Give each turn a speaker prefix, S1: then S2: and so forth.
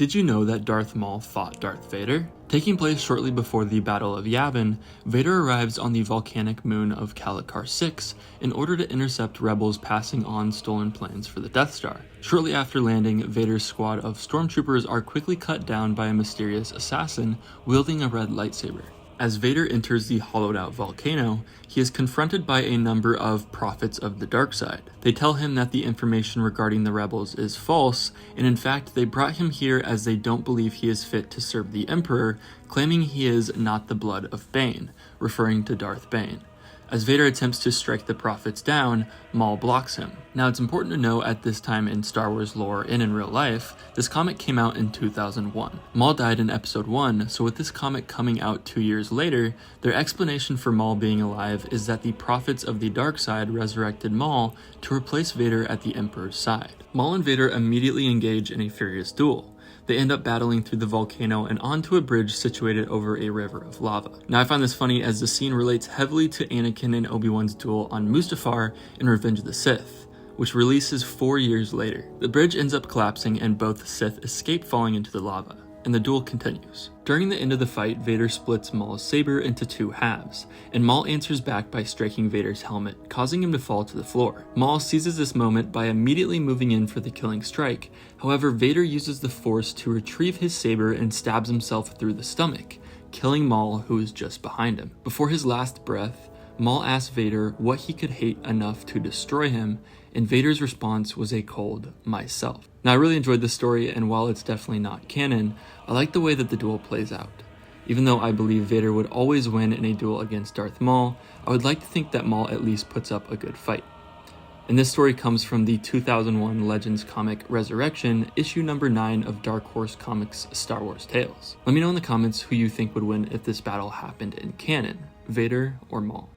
S1: Did you know that Darth Maul fought Darth Vader? Taking place shortly before the Battle of Yavin, Vader arrives on the volcanic moon of Kalikar 6 in order to intercept rebels passing on stolen plans for the Death Star. Shortly after landing, Vader's squad of stormtroopers are quickly cut down by a mysterious assassin wielding a red lightsaber. As Vader enters the hollowed-out volcano, he is confronted by a number of prophets of the dark side. They tell him that the information regarding the rebels is false, and in fact they brought him here as they don't believe he is fit to serve the Emperor, claiming he is not the blood of Bane, referring to Darth Bane. As Vader attempts to strike the prophets down, Maul blocks him. Now it's important to know at this time in Star Wars lore and in real life, this comic came out in 2001. Maul died in episode 1, so with this comic coming out 2 years later, their explanation for Maul being alive is that the prophets of the dark side resurrected Maul to replace Vader at the Emperor's side. Maul and Vader immediately engage in a furious duel. They end up battling through the volcano and onto a bridge situated over a river of lava. Now I find this funny as the scene relates heavily to Anakin and Obi-Wan's duel on Mustafar in Revenge of the Sith, which releases 4 years later. The bridge ends up collapsing and both Sith escape falling into the lava, and the duel continues. During the end of the fight, Vader splits Maul's saber into 2 halves, and Maul answers back by striking Vader's helmet, causing him to fall to the floor. Maul seizes this moment by immediately moving in for the killing strike. However, Vader uses the Force to retrieve his saber and stabs himself through the stomach, killing Maul, who is just behind him. Before his last breath, Maul asks Vader what he could hate enough to destroy him, and Vader's response was a cold myself. Now I really enjoyed this story, and while it's definitely not canon, I like the way that the duel plays out. Even though I believe Vader would always win in a duel against Darth Maul, I would like to think that Maul at least puts up a good fight. And this story comes from the 2001 Legends comic Resurrection, issue number 9 of Dark Horse Comics' Star Wars Tales. Let me know in the comments who you think would win if this battle happened in canon, Vader or Maul.